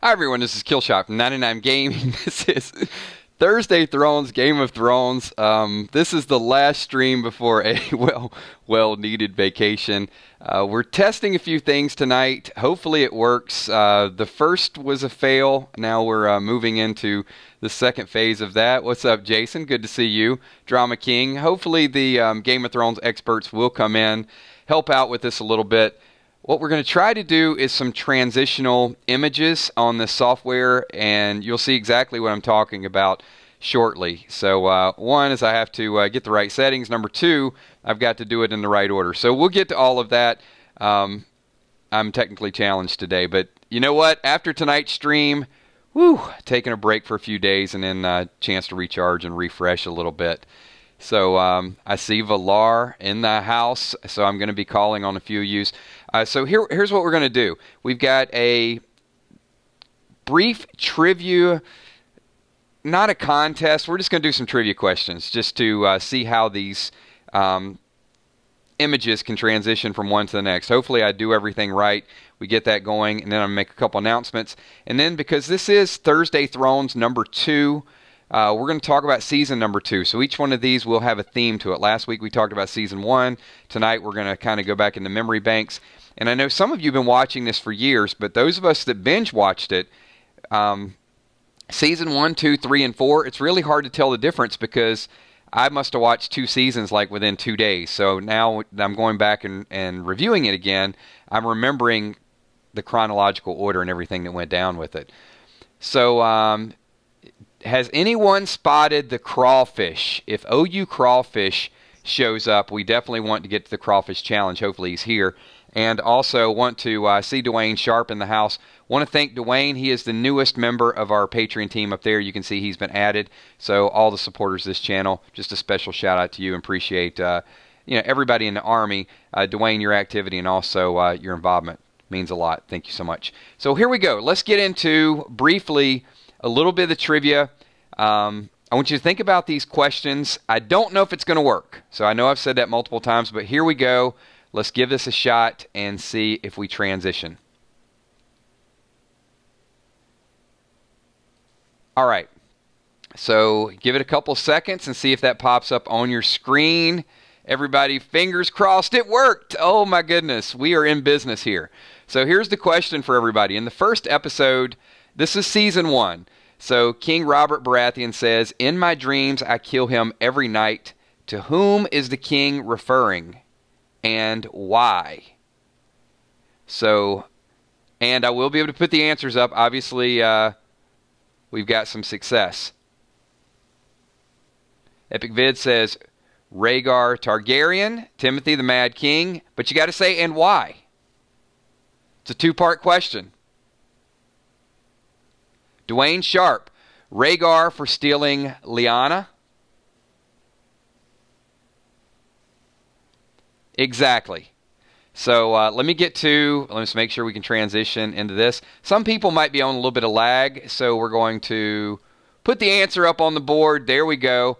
Hi everyone, this is Killshot from 99 Gaming. This is Thursday Thrones, Game of Thrones. This is the last stream before a well-needed vacation. We're testing a few things tonight. Hopefully it works. The first was a fail. Now we're moving into the second phase of that. What's up, Jason? Good to see you. Drama King. Hopefully the Game of Thrones experts will come in, help out with this a little bit. What we're going to try to do is some transitional images on this software, and you'll see exactly what I'm talking about shortly. So one is I have to get the right settings. Number two, I've got to do it in the right order. So we'll get to all of that. I'm technically challenged today, but you know what? After tonight's stream, taking a break for a few days and then a chance to recharge and refresh a little bit. So I see Valar in the house, so I'm going to be calling on a few of you. So here's what we're going to do. We've got a brief trivia, not a contest. We're just going to do some trivia questions just to see how these images can transition from one to the next. Hopefully I do everything right. We get that going, and then I'm going to make a couple announcements. And then because this is Thursday Thrones number 2, we're going to talk about season number 2. So each one of these will have a theme to it. Last week we talked about season 1. Tonight we're going to kind of go back into memory banks. And I know some of you have been watching this for years, but those of us that binge watched it, season 1, 2, 3, and 4, it's really hard to tell the difference because I must have watched 2 seasons like within 2 days. So now I'm going back and reviewing it again. I'm remembering the chronological order and everything that went down with it. So has anyone spotted the crawfish? If OU crawfish shows up, we definitely want to get to the crawfish challenge. Hopefully he's here. And also want to see Dwayne Sharp in the house. Want to thank Dwayne. He is the newest member of our Patreon team up there. You can see he's been added. So all the supporters of this channel, just a special shout out to you. Appreciate everybody in the Army. Dwayne, your activity and also your involvement means a lot. Thank you so much. So here we go. Let's get into briefly a little bit of the trivia. I want you to think about these questions. I don't know if it's going to work. So I know I've said that multiple times, but here we go. Let's give this a shot and see if we transition. All right. So give it a couple seconds and see if that pops up on your screen. Everybody, fingers crossed, it worked. Oh my goodness, we are in business here. So here's the question for everybody. In the first episode, this is season 1. So King Robert Baratheon says, "In my dreams, I kill him every night. To whom is the king referring? And why?" So, and I will be able to put the answers up. Obviously, we've got some success. Epic Vid says, Rhaegar Targaryen, Timothy the Mad King. But you got to say, and why? It's a 2-part question. Dwayne Sharp, Rhaegar for stealing Lyanna. Exactly. So let me just make sure we can transition into this. Some people might be on a little bit of lag, so we're going to put the answer up on the board. There we go.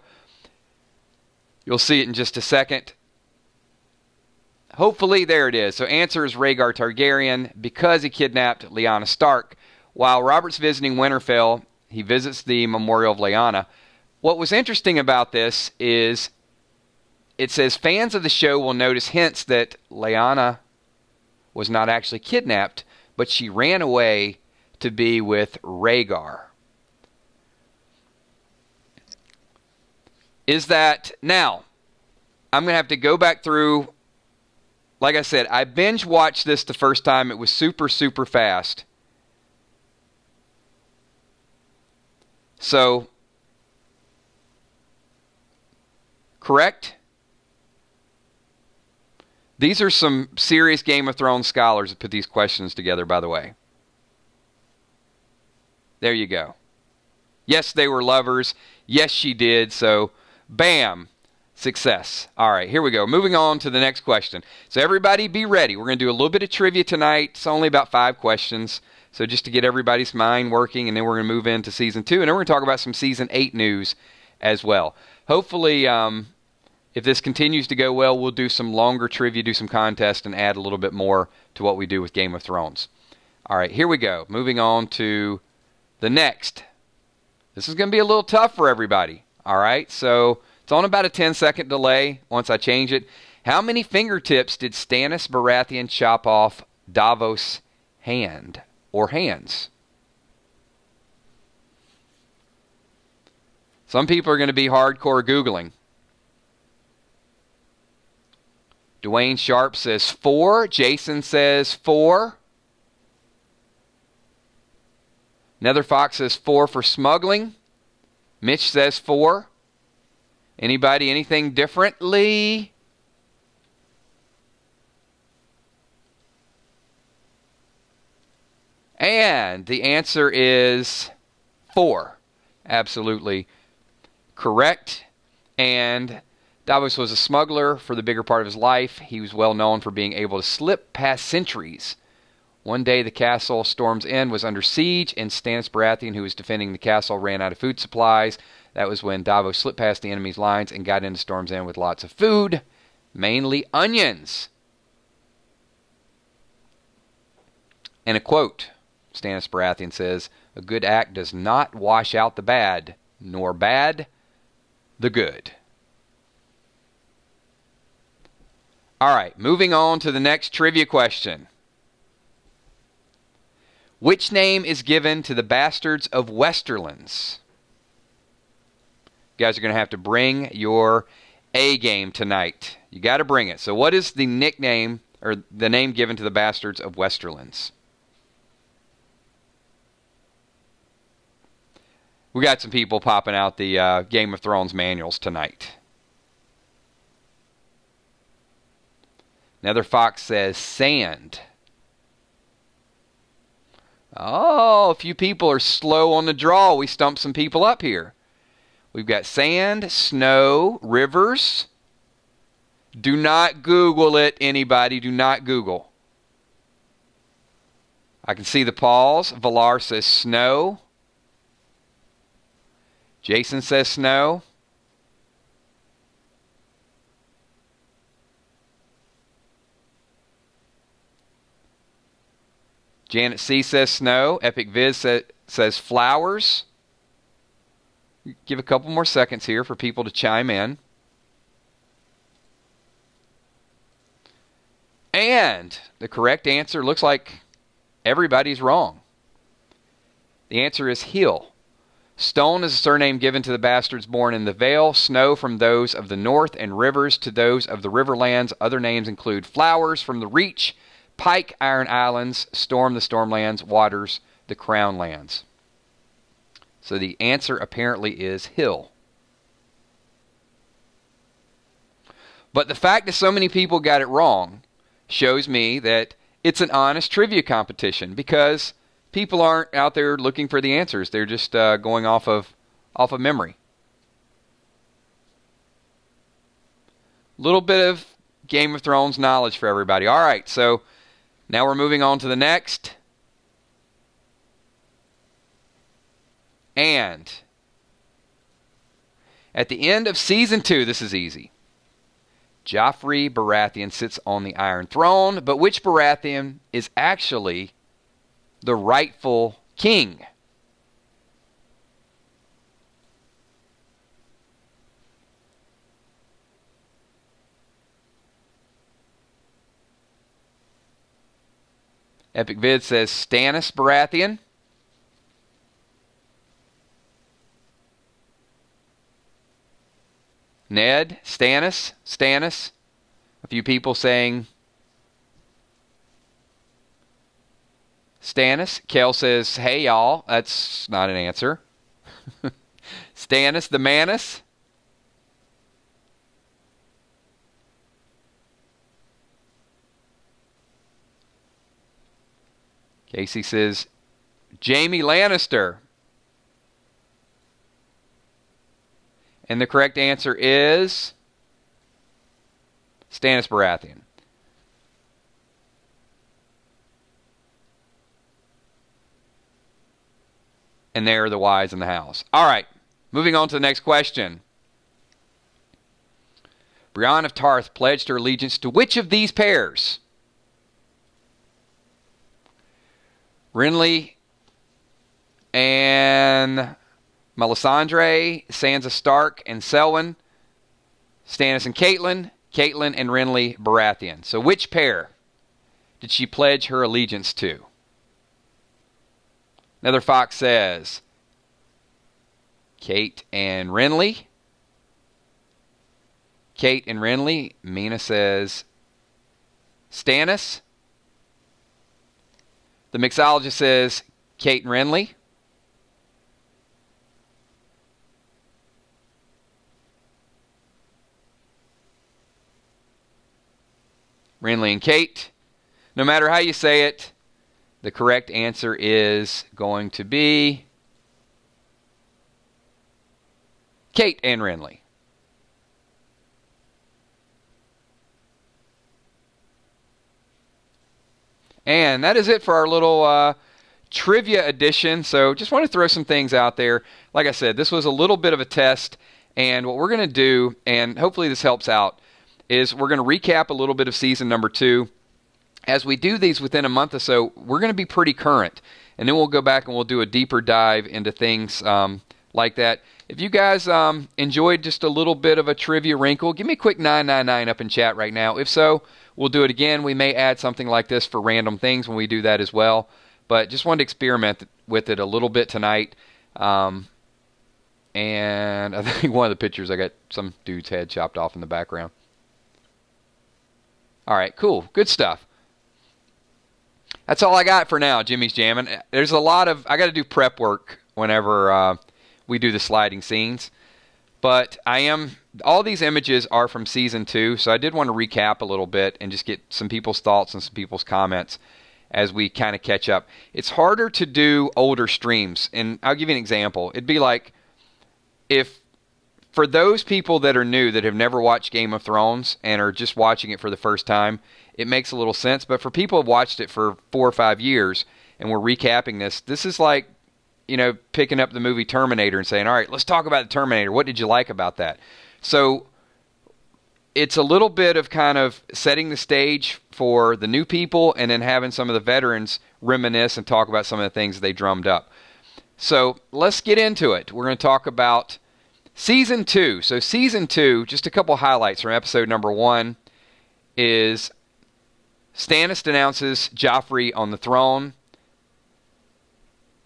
You'll see it in just a second. Hopefully, there it is. So answer is Rhaegar Targaryen because he kidnapped Lyanna Stark. While Robert's visiting Winterfell, he visits the Memorial of Lyanna. What was interesting about this is it says fans of the show will notice hints that Lyanna was not actually kidnapped, but she ran away to be with Rhaegar. Is that... Now, I'm going to have to go back through... Like I said, I binge watched this the first time. It was super, super fast. So, correct? These are some serious Game of Thrones scholars that put these questions together, by the way. There you go. Yes, they were lovers. Yes, she did. So, bam. Success. All right, here we go. Moving on to the next question. So everybody be ready. We're going to do a little bit of trivia tonight. It's only about 5 questions. So just to get everybody's mind working, and then we're going to move into Season 2. And then we're going to talk about some Season 8 news as well. Hopefully, if this continues to go well, we'll do some longer trivia, do some contests, and add a little bit more to what we do with Game of Thrones. All right, here we go. Moving on to the next. This is going to be a little tough for everybody. All right, so it's on about a 10-second delay once I change it. How many fingertips did Stannis Baratheon chop off Davos' hand or hands? Some people are going to be hardcore Googling. Dwayne Sharp says 4. Jason says 4. Nether Fox says 4 for smuggling. Mitch says 4. Anybody, anything differently? And the answer is 4. Absolutely correct. And Davos was a smuggler for the bigger part of his life. He was well known for being able to slip past sentries. One day the castle Storm's End was under siege, and Stannis Baratheon, who was defending the castle, ran out of food supplies. That was when Davos slipped past the enemy's lines and got into Storm's End with lots of food, mainly onions. And a quote, Stannis Baratheon says, "A good act does not wash out the bad, nor bad the good." All right, moving on to the next trivia question. Which name is given to the bastards of Westerlands? You guys are going to have to bring your A game tonight. You got to bring it. So what is the nickname or the name given to the bastards of Westerlands? We got some people popping out the Game of Thrones manuals tonight. Nether Fox says sand. Oh, a few people are slow on the draw. We stumped some people up here. We've got sand, snow, rivers. Do not Google it, anybody. Do not Google. I can see the pause. Valar says snow. Jason says snow. Janet C. says snow. Epic Viz says flowers. Give a couple more seconds here for people to chime in. And the correct answer looks like everybody's wrong. The answer is hill. Stone is a surname given to the bastards born in the Vale. Snow from those of the north, and rivers to those of the Riverlands. Other names include flowers from the Reach, Pike, Iron Islands, Storm, the Stormlands, Waters, the Crownlands. So the answer apparently is hill. But the fact that so many people got it wrong shows me that it's an honest trivia competition, because people aren't out there looking for the answers. They're just going off of memory. Little bit of Game of Thrones knowledge for everybody. All right, so now we're moving on to the next. And at the end of Season 2, this is easy. Joffrey Baratheon sits on the Iron Throne, but which Baratheon is actually the rightful king? Epic Vid says Stannis Baratheon. Ned, Stannis. A few people saying Stannis. Kel says, hey, y'all. That's not an answer. Stannis the Manus. Casey says, Jaime Lannister. And the correct answer is Stannis Baratheon. And there are the wise in the house. All right, moving on to the next question. Brienne of Tarth pledged her allegiance to which of these pairs? Renly and Melisandre, Sansa Stark and Selwyn, Stannis and Catelyn, Catelyn and Renly Baratheon. So which pair did she pledge her allegiance to? Another Fox says Kate and Renly. Kate and Renly. Mina says Stannis. The mixologist says Kate and Renly. Renly and Kate. No matter how you say it, the correct answer is going to be Kate and Renly. And that is it for our little trivia edition. So just want to throw some things out there. Like I said, this was a little bit of a test. And what we're going to do, and hopefully this helps out, is we're going to recap a little bit of season number 2. As we do these within a month or so, we're going to be pretty current. And then we'll go back and we'll do a deeper dive into things like that. If you guys enjoyed just a little bit of a trivia wrinkle, give me a quick 999 up in chat right now. If so, we'll do it again. We may add something like this for random things when we do that as well. But just wanted to experiment with it a little bit tonight. And I think one of the pictures, I got some dude's head chopped off in the background. All right, cool. Good stuff. That's all I got for now, Jimmy's Jammin'. There's a lot of, I got to do prep work whenever we do the sliding scenes. But all these images are from season 2, so I did want to recap a little bit and just get some people's thoughts and some people's comments as we kind of catch up. It's harder to do older streams, and I'll give you an example. It'd be like if, for those people that are new, that have never watched Game of Thrones and are just watching it for the first time, it makes a little sense. But for people who have watched it for 4 or 5 years and we're recapping this is like, you know, picking up the movie Terminator and saying, all right, let's talk about the Terminator. What did you like about that? So it's a little bit of kind of setting the stage for the new people and then having some of the veterans reminisce and talk about some of the things they drummed up. So let's get into it. We're going to talk about Season 2. So Season 2, just a couple highlights from episode number 1 is Stannis denounces Joffrey on the throne.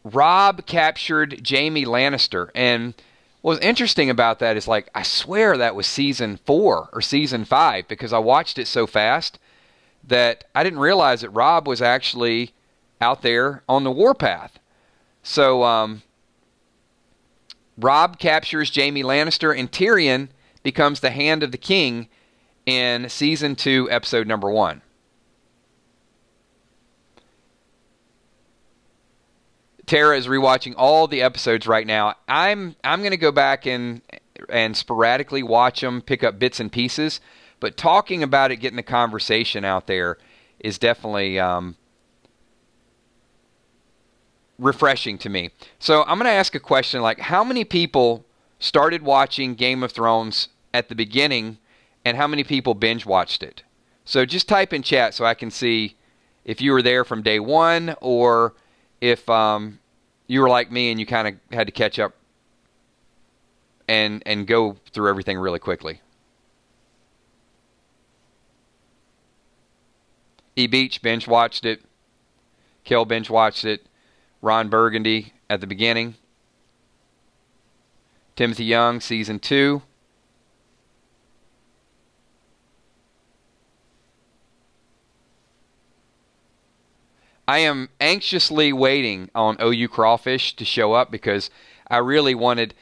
Robb captured Jaime Lannister. And what's interesting about that is, like, I swear that was Season 4 or Season 5 because I watched it so fast that I didn't realize that Robb was actually out there on the warpath. So, Robb captures Jaime Lannister, and Tyrion becomes the Hand of the King in Season 2, Episode number 1. Tara is rewatching all the episodes right now. I'm going to go back and sporadically watch them, pick up bits and pieces, but talking about it, getting the conversation out there is definitely refreshing to me. So I'm going to ask a question like, how many people started watching Game of Thrones at the beginning and how many people binge watched it? So just type in chat so I can see if you were there from day one or if you were like me and you kind of had to catch up and go through everything really quickly. E. Beach binge watched it. Kel binge watched it. Ron Burgundy at the beginning. Timothy Young, Season 2. I am anxiously waiting on OU Crawfish to show up because I really wanted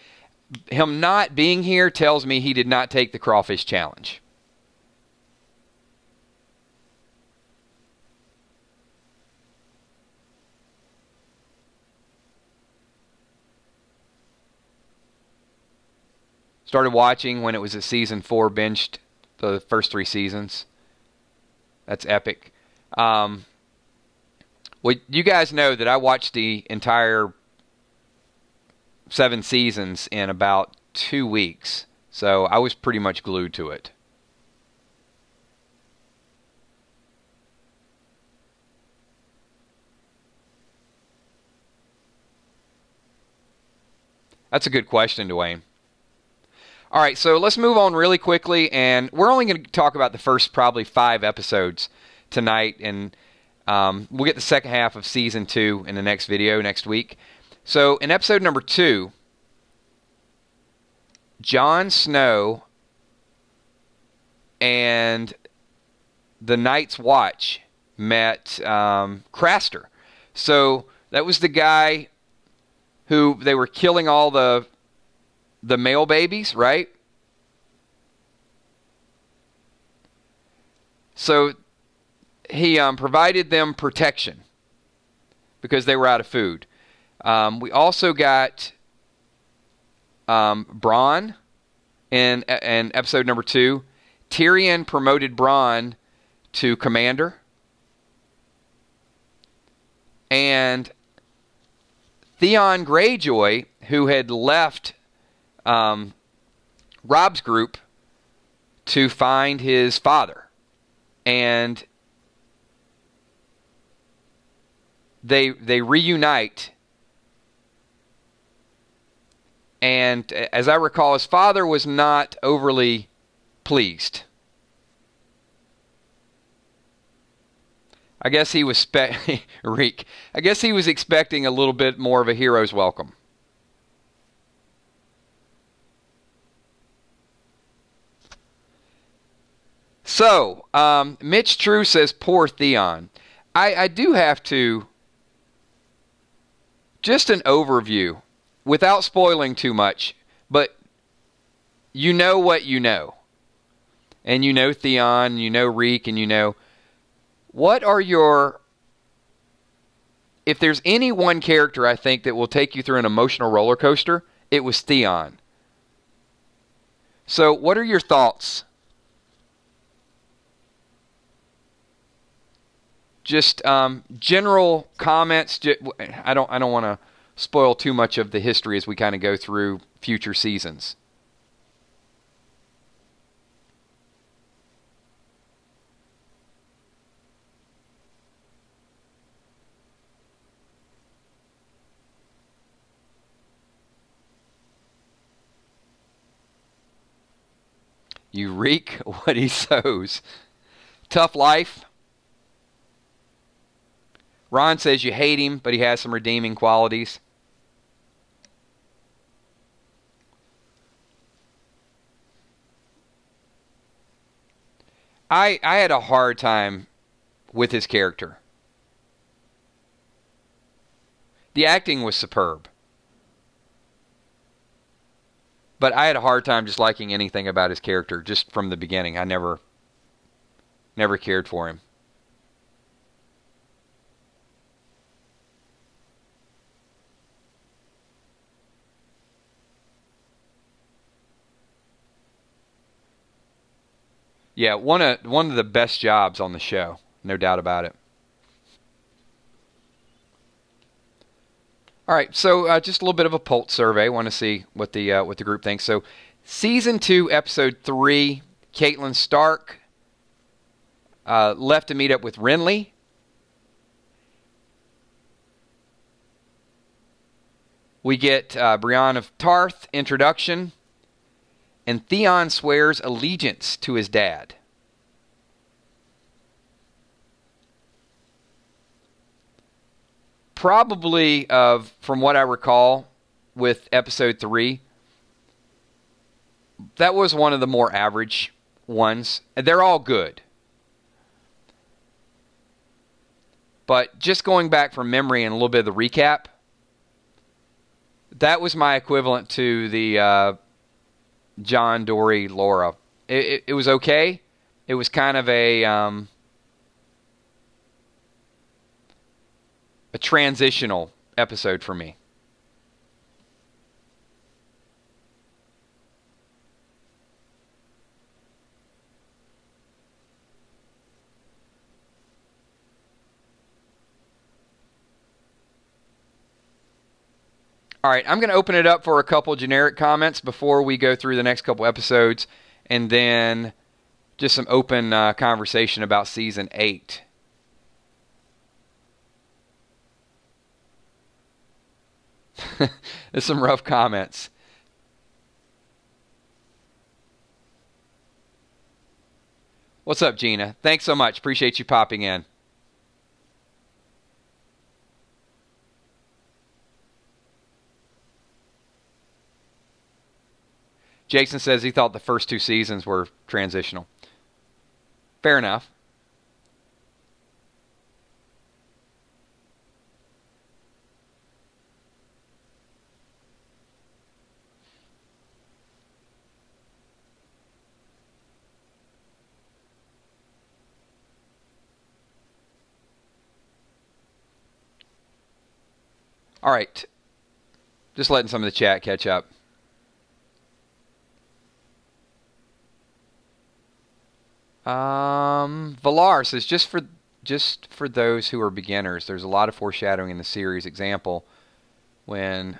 him. Not being here tells me he did not take the Crawfish Challenge. Started watching when it was at Season 4, binged the first 3 seasons. That's epic. Well, you guys know that I watched the entire 7 seasons in about 2 weeks. So I was pretty much glued to it. That's a good question, Dwayne. All right, so let's move on really quickly, and we're only going to talk about the first probably 5 episodes tonight, and we'll get the second half of Season 2 in the next video next week. So in episode number 2, Jon Snow and the Night's Watch met Craster. So that was the guy who they were killing all the male babies, right? So he provided them protection because they were out of food. We also got Bronn in episode number 2. Tyrion promoted Bronn to commander. And Theon Greyjoy, who had left Robb's group to find his father. And they reunite. And as I recall, his father was not overly pleased. I guess he was Reek. I guess he was expecting a little bit more of a hero's welcome. So, Mitch True says, poor Theon. I do have to, just an overview, without spoiling too much, but you know what you know. And you know Theon, you know Reek, and you know, what are your, if there's any one character I think that will take you through an emotional roller coaster, it was Theon. So, what are your thoughts? Just general comments. I don't want to spoil too much of the history as we kind of go through future seasons. You reap what he sows. Tough life. Ron says you hate him, but he has some redeeming qualities. I had a hard time with his character. The acting was superb. But I had a hard time just liking anything about his character just from the beginning. I never cared for him. Yeah, one of the best jobs on the show, no doubt about it. All right, so just a little bit of a pulse survey. Want to see what the group thinks. So, Season 2, Episode 3, Catelyn Stark left to meet up with Renly. We get Brienne of Tarth introduction. And Theon swears allegiance to his dad. Probably, from what I recall with Episode 3, that was one of the more average ones. They're all good. But just going back from memory and a little bit of the recap, that was my equivalent to the John, Dory, Laura. It was okay. It was kind of a transitional episode for me. All right, I'm going to open it up for a couple generic comments before we go through the next couple episodes, and then just some open conversation about Season 8. There's some rough comments. What's up, Gina? Thanks so much. Appreciate you popping in. Jason says he thought the first 2 seasons were transitional. Fair enough. All right. Just letting some of the chat catch up. Valar says, just for those who are beginners, there's a lot of foreshadowing in the series. Example, when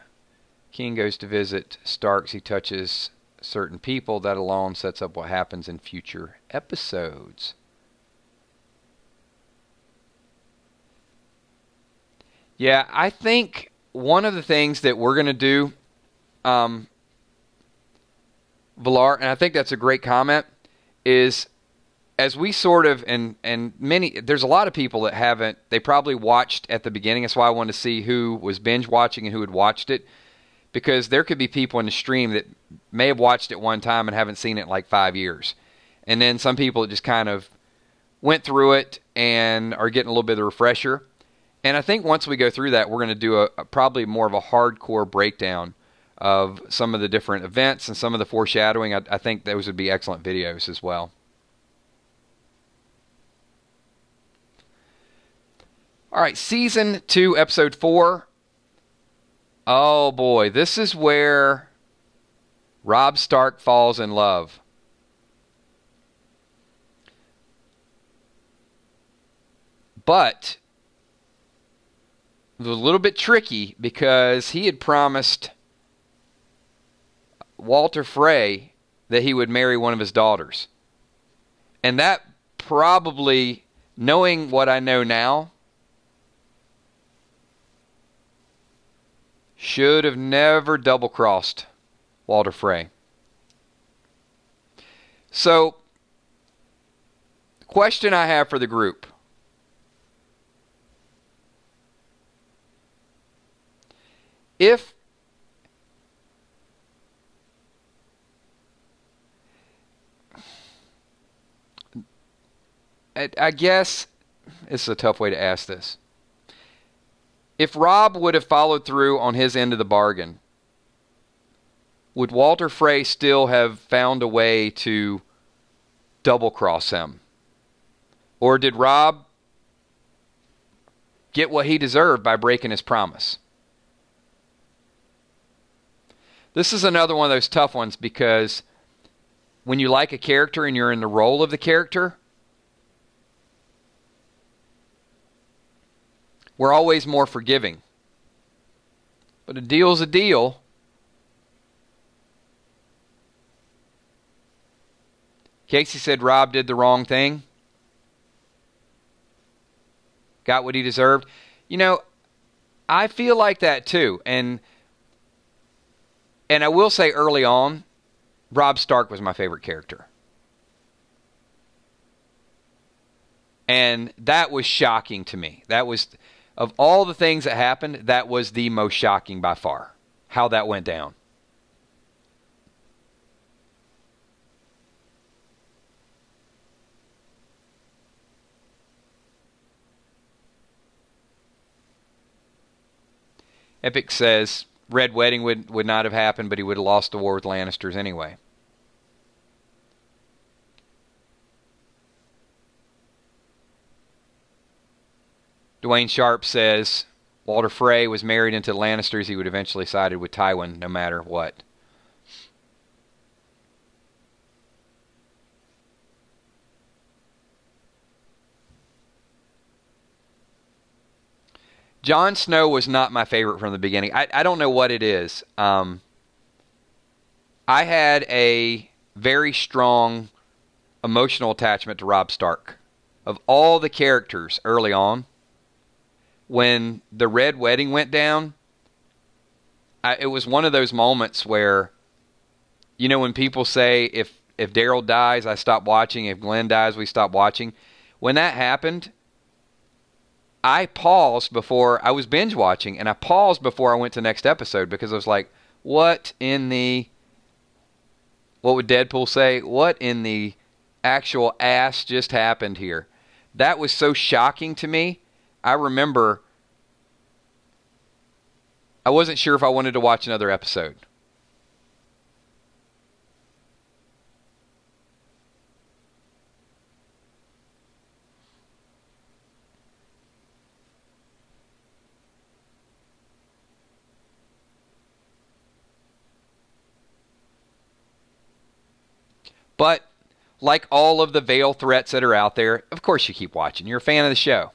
King goes to visit Starks, he touches certain people. That alone sets up what happens in future episodes. Yeah, I think one of the things that we're going to do, Valar, and I think that's a great comment, is as we sort of, and many, there's a lot of people that haven't, they probably watched at the beginning. That's why I wanted to see who was binge watching and who had watched it. Because there could be people in the stream that may have watched it one time and haven't seen it in like 5 years. And then some people that just kind of went through it and are getting a little bit of a refresher. And I think once we go through that, we're going to do a probably more of a hardcore breakdown of some of the different events and some of the foreshadowing. I think those would be excellent videos as well. All right, Season 2, Episode 4. Oh boy, this is where Robb Stark falls in love. But it was a little bit tricky because he had promised Walder Frey that he would marry one of his daughters. And that probably, knowing what I know now, should have never double-crossed Walder Frey. So, the question I have for the group. If I guess it's a tough way to ask this. If Robb would have followed through on his end of the bargain, would Walder Frey still have found a way to double-cross him? Or did Robb get what he deserved by breaking his promise? This is another one of those tough ones because when you like a character and you're in the role of the character, we're always more forgiving. But a deal's a deal. Casey said Robb did the wrong thing. Got what he deserved. You know, I feel like that too. And I will say early on, Robb Stark was my favorite character. And that was shocking to me. That was, of all the things that happened, that was the most shocking by far, how that went down. Epic says Red Wedding would not have happened, but he would have lost the war with Lannisters anyway. Dwayne Sharp says Walder Frey was married into the Lannisters. He would eventually sided with Tywin no matter what. Jon Snow was not my favorite from the beginning. I don't know what it is. I had a very strong emotional attachment to Robb Stark. Of all the characters early on, when the Red Wedding went down, it was one of those moments where, you know, when people say if Daryl dies, I stop watching. If Glenn dies, we stop watching. When that happened, I paused before I was binge watching, and I paused before I went to the next episode because I was like, what would Deadpool say? What in the actual ass just happened here? That was so shocking to me. I remember I wasn't sure if I wanted to watch another episode. But like all of the veil threats that are out there, of course you keep watching. You're a fan of the show.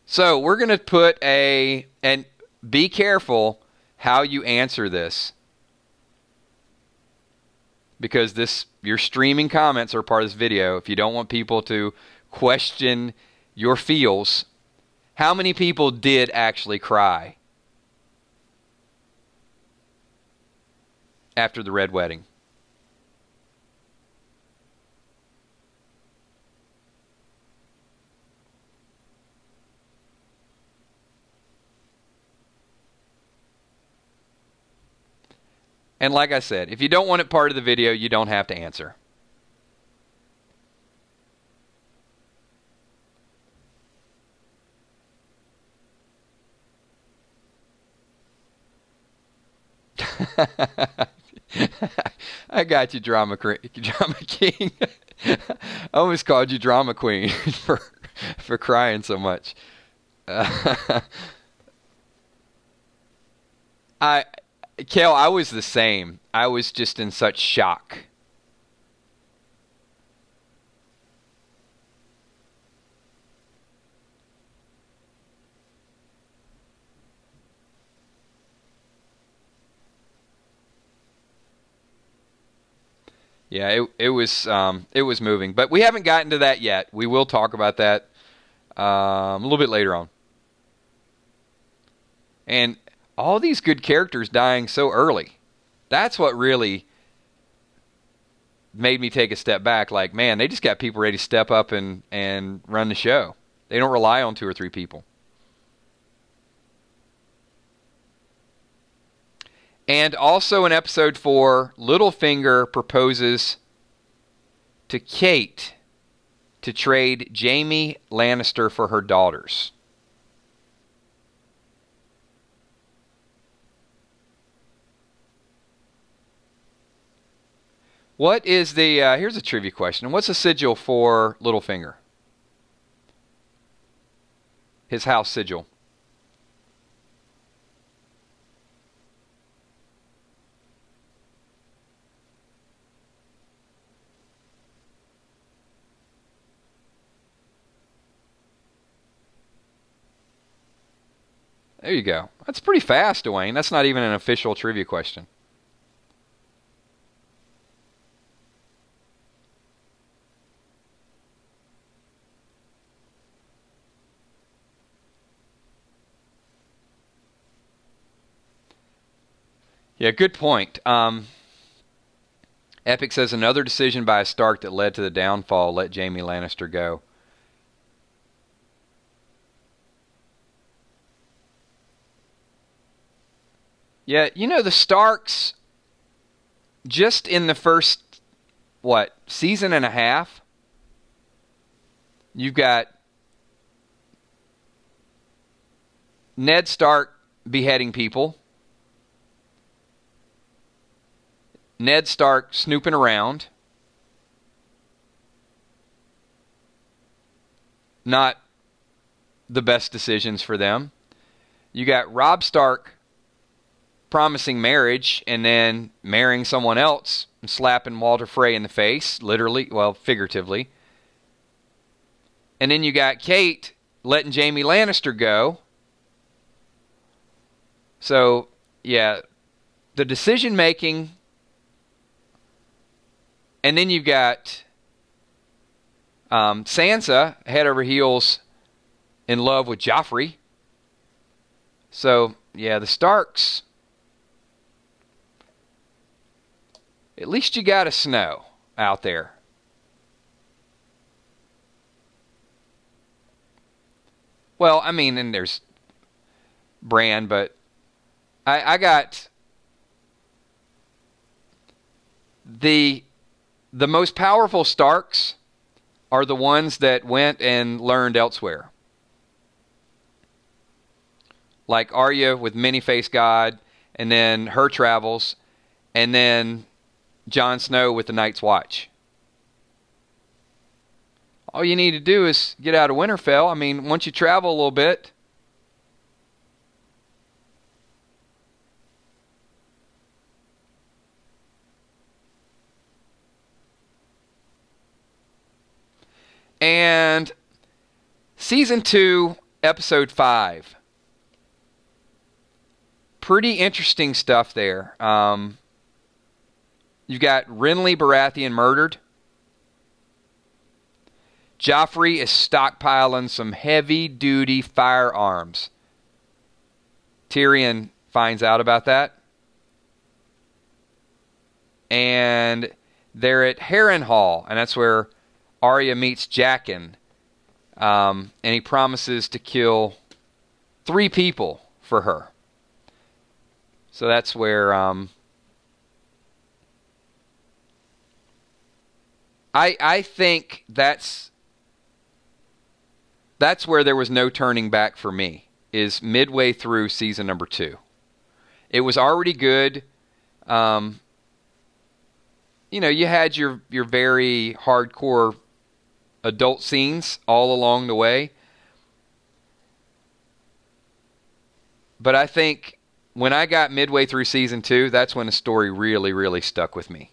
So we're going to put and be careful how you answer this. Because your streaming comments are part of this video. If you don't want people to question your feels, how many people did actually cry after the Red Wedding? And like I said, if you don't want it part of the video, you don't have to answer. I got you, Drama King. I almost called you Drama Queen for crying so much. Kel, I was the same. I was just in such shock. Yeah, it was moving, but we haven't gotten to that yet. We will talk about that a little bit later on. And all these good characters dying so early. That's what really made me take a step back. Like, man, they just got people ready to step up and run the show. They don't rely on 2 or 3 people. And also in episode 4, Littlefinger proposes to Kate to trade Jaime Lannister for her daughters. What is the, here's a trivia question. What's the sigil for Littlefinger? His house sigil. There you go. That's pretty fast, Dwayne. That's not even an official trivia question. Yeah, good point. Epic says another decision by a Stark that led to the downfall let Jaime Lannister go. Yeah, you know, the Starks, just in the first, season and a half, you've got Ned Stark beheading people, Ned Stark snooping around, not the best decisions for them. You got Robb Stark promising marriage and then marrying someone else and slapping Walder Frey in the face, literally, well, figuratively. And then you got Kate letting Jaime Lannister go So, yeah, the decision making, and then you've got Sansa head over heels in love with Joffrey. So, yeah, the Starks, at least you got a Snow out there. Well, I mean, and there's Bran, but I got the most powerful Starks are the ones that went and learned elsewhere. Like Arya with Many-Faced God, and then her travels, and then Jon Snow with the Night's Watch. All you need to do is get out of Winterfell. I mean, once you travel a little bit, and Season 2, Episode 5. Pretty interesting stuff there. You've got Renly Baratheon murdered. Joffrey is stockpiling some heavy-duty firearms. Tyrion finds out about that. And they're at Harrenhal, and that's where Arya meets Jaqen. And he promises to kill 3 people for her. So that's where I think that's where there was no turning back for me, is midway through season number 2. It was already good. You know, you had your very hardcore adult scenes all along the way. But I think when I got midway through season 2, that's when the story really, really stuck with me.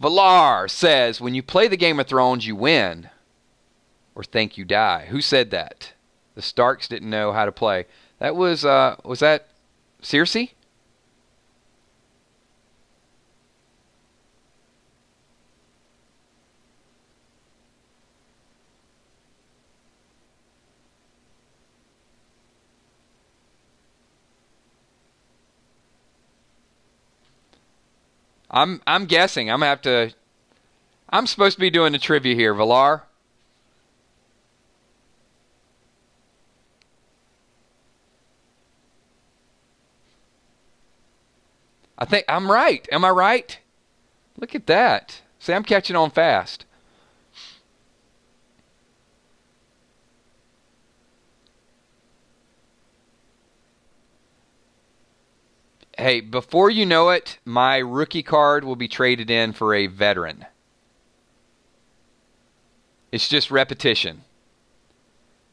Valar says, when you play the Game of Thrones, you win or think you die. Who said that? The Starks didn't know how to play. That was that Cersei? I'm guessing. I'm supposed to be doing the trivia here, Valar. I think I'm right. Am I right? Look at that. See, I'm catching on fast. Hey, before you know it, my rookie card will be traded in for a veteran. It's just repetition.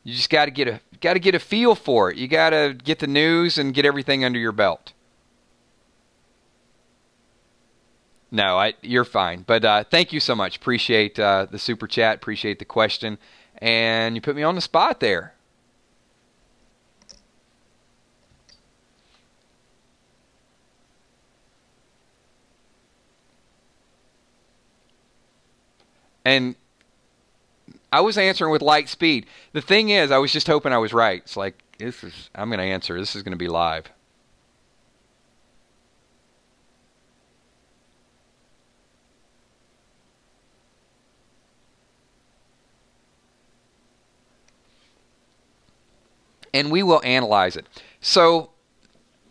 You just got to get a feel for it. You got to get the news and get everything under your belt. No, you're fine. But thank you so much. Appreciate the super chat. Appreciate the question. And you put me on the spot there. And I was answering with light speed. The thing is, I was just hoping I was right. It's like, I'm going to answer. This is going to be live. And we will analyze it. So,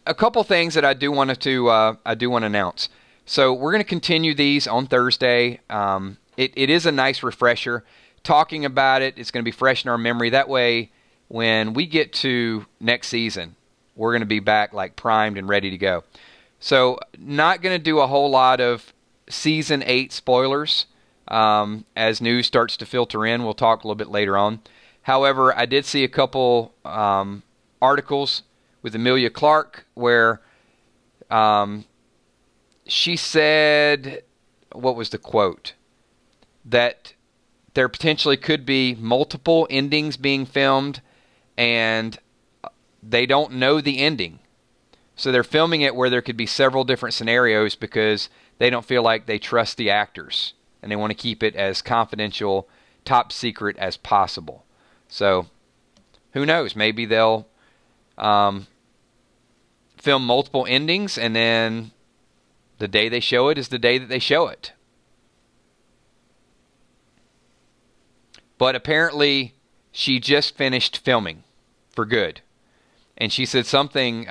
a couple things that I do want to announce. So, we're going to continue these on Thursday. It is a nice refresher. Talking about it, it's going to be fresh in our memory. That way, when we get to next season, we're going to be back like primed and ready to go. So, not going to do a whole lot of Season 8 spoilers. As news starts to filter in, we'll talk a little bit later on. However, I did see a couple articles with Emilia Clarke where she said, what was the quote? That there potentially could be multiple endings being filmed, and they don't know the ending. So they're filming it where there could be several different scenarios because they don't feel like they trust the actors, and they want to keep it as confidential, top secret as possible. So who knows? Maybe they'll film multiple endings, and then the day they show it is the day that they show it. But apparently, she just finished filming for good. And she said something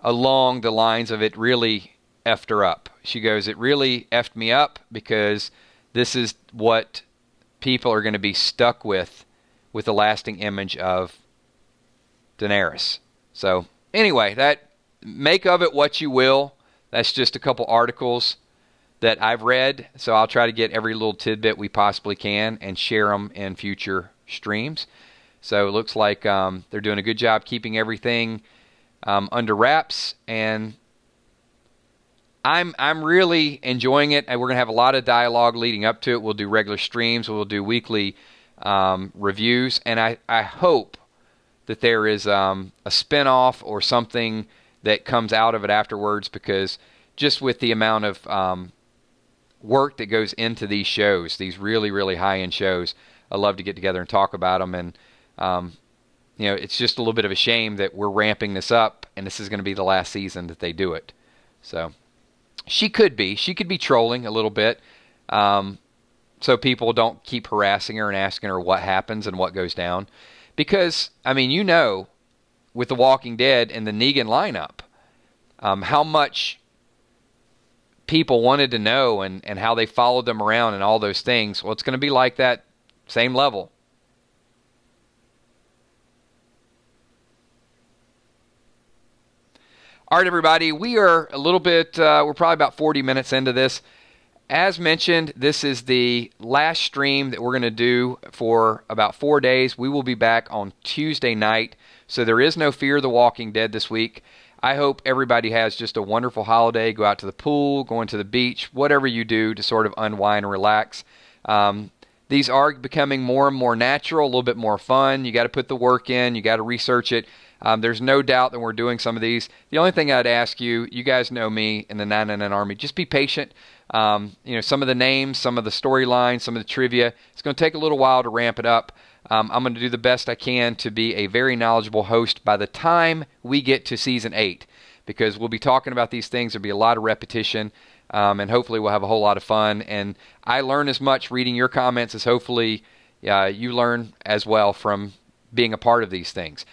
along the lines of, it really effed her up. She goes, it really effed me up because this is what people are going to be stuck with the lasting image of Daenerys. So anyway, that, make of it what you will. That's just a couple articles that I've read, so I'll try to get every little tidbit we possibly can and share them in future streams. So it looks like they're doing a good job keeping everything under wraps, and I'm really enjoying it. And we're gonna have a lot of dialogue leading up to it. We'll do regular streams. We'll do weekly reviews, and I hope that there is a spinoff or something that comes out of it afterwards, because just with the amount of work that goes into these shows, these really, really high-end shows, I love to get together and talk about them. And you know, it's just a little bit of a shame that we're ramping this up, and this is going to be the last season that they do it. So she could be trolling a little bit, so people don't keep harassing her and asking her what happens and what goes down. Because, I mean, you know, with The Walking Dead and the Negan lineup, how much people wanted to know, and how they followed them around and all those things. Well, it's going to be like that same level. All right, everybody, we are a little bit, we're probably about 40 minutes into this. As mentioned, this is the last stream that we're going to do for about 4 days. We will be back on Tuesday night, so there is no Fear the Walking Dead this week. I hope everybody has just a wonderful holiday. Go out to the pool, going to the beach, whatever you do to sort of unwind and relax. These are becoming more and more natural, a little bit more fun. You got to put the work in. You got to research it. There's no doubt that we're doing some of these. The only thing I'd ask you, you guys know me in the 999 Army, just be patient. You know, some of the names, some of the storylines, some of the trivia, it's going to take a little while to ramp it up. I'm going to do the best I can to be a very knowledgeable host by the time we get to Season 8, because we'll be talking about these things. There'll be a lot of repetition, and hopefully we'll have a whole lot of fun. And I learn as much reading your comments as hopefully you learn as well from being a part of these things.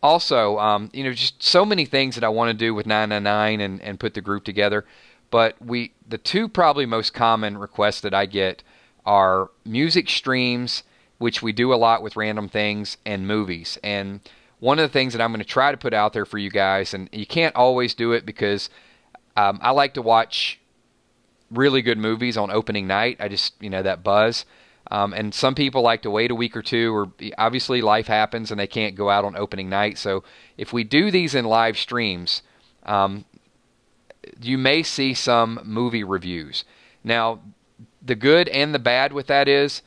Also, you know, just so many things that I want to do with 999 and put the group together. But the two probably most common requests that I get are music streams, which we do a lot with Random Things, and movies. And one of the things that I'm going to try to put out there for you guys, and you can't always do it because I like to watch really good movies on opening night. I just, you know, that buzz. And some people like to wait a week or two, or obviously life happens and they can't go out on opening night. So if we do these in live streams, you may see some movie reviews. Now, the good and the bad with that is,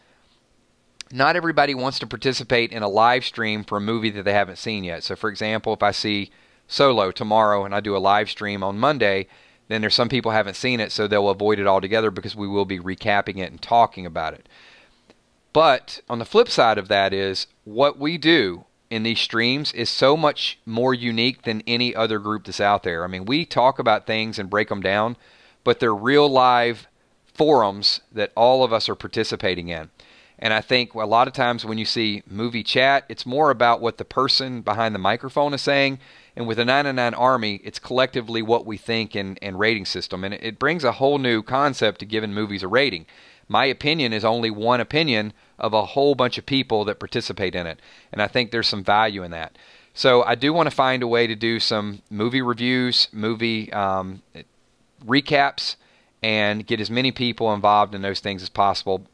not everybody wants to participate in a live stream for a movie that they haven't seen yet. So, for example, if I see Solo tomorrow and I do a live stream on Monday, then there's some people who haven't seen it, so they'll avoid it altogether because we will be recapping it and talking about it. But on the flip side of that is, what we do in these streams is so much more unique than any other group that's out there. I mean, we talk about things and break them down, but they're real live forums that all of us are participating in. And I think a lot of times when you see movie chat, it's more about what the person behind the microphone is saying. And with the 999 Army, it's collectively what we think and rating system. And it brings a whole new concept to giving movies a rating. My opinion is only one opinion of a whole bunch of people that participate in it. And I think there's some value in that. So I do want to find a way to do some movie reviews, movie recaps, and get as many people involved in those things as possible.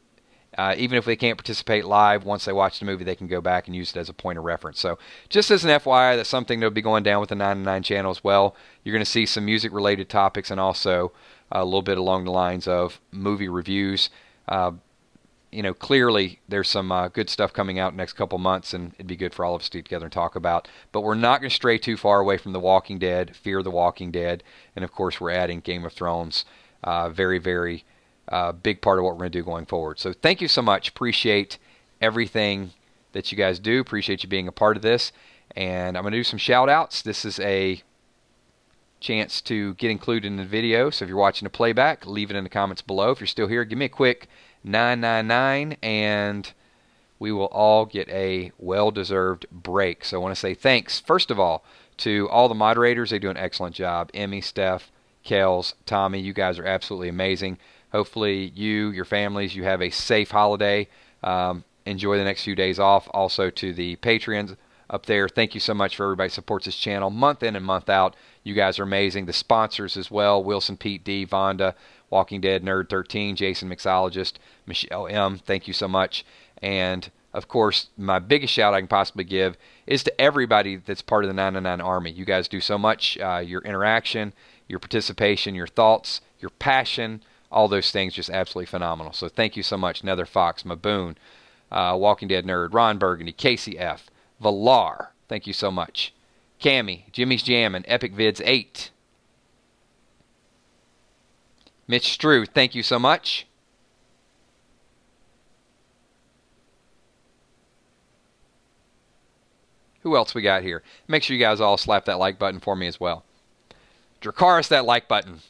Even if they can't participate live, once they watch the movie, they can go back and use it as a point of reference. So just as an FYI, that's something that will be going down with the 9 channel as well. You're going to see some music-related topics and also a little bit along the lines of movie reviews. Clearly there's some good stuff coming out next couple months, and it'd be good for all of us to get together and talk about. But we're not going to stray too far away from The Walking Dead, Fear the Walking Dead, and of course we're adding Game of Thrones. Very, very big part of what we're going to do going forward. So thank you so much. Appreciate everything that you guys do. Appreciate you being a part of this. And I'm going to do some shout outs. This is a chance to get included in the video. So if you're watching a playback, leave it in the comments below. If you're still here, give me a quick 999 and we will all get a well-deserved break. So I want to say thanks, first of all, to all the moderators. They do an excellent job. Emmy, Steph, Kels, Tommy, you guys are absolutely amazing. Hopefully you, your families, you have a safe holiday. Enjoy the next few days off. Also to the Patreons up there, thank you so much for everybody who supports this channel month in and month out. You guys are amazing. The sponsors as well, Wilson, Pete D, Vonda, Walking Dead, Nerd 13, Jason Mixologist, Michelle M, thank you so much. And of course, my biggest shout I can possibly give is to everybody that's part of the 999 Army. You guys do so much. Your interaction, your participation, your thoughts, your passion, all those things just absolutely phenomenal. So thank you so much. Nether Fox, Maboon, Walking Dead Nerd, Ron Burgundy, Casey F, Valar, thank you so much. Cammy, Jimmy's Jammin', Epic Vids 8. Mitch Strew, thank you so much. Who else we got here? Make sure you guys all slap that like button for me as well. Dracaris, that like button.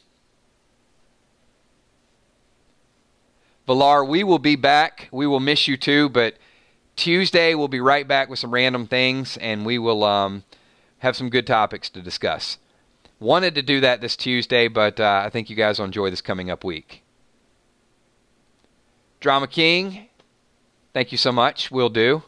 Valar, we will be back. We will miss you too, but Tuesday we'll be right back with some random things, and we will have some good topics to discuss. Wanted to do that this Tuesday, but I think you guys will enjoy this coming up week. Drama King, thank you so much. Will do.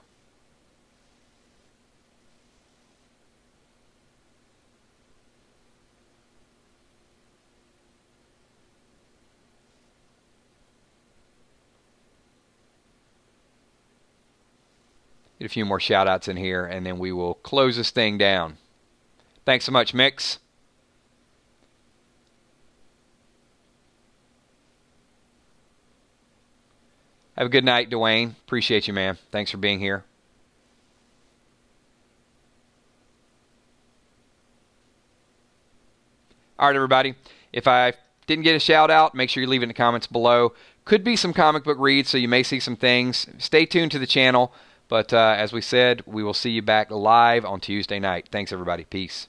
Get a few more shout outs in here, and then we will close this thing down. Thanks so much, Mix. Have a good night, Dwayne. Appreciate you, man. Thanks for being here. All right, everybody. If I didn't get a shout out, make sure you leave it in the comments below. Could be some comic book reads, so you may see some things. Stay tuned to the channel. But as we said, we will see you back live on Tuesday night. Thanks, everybody. Peace.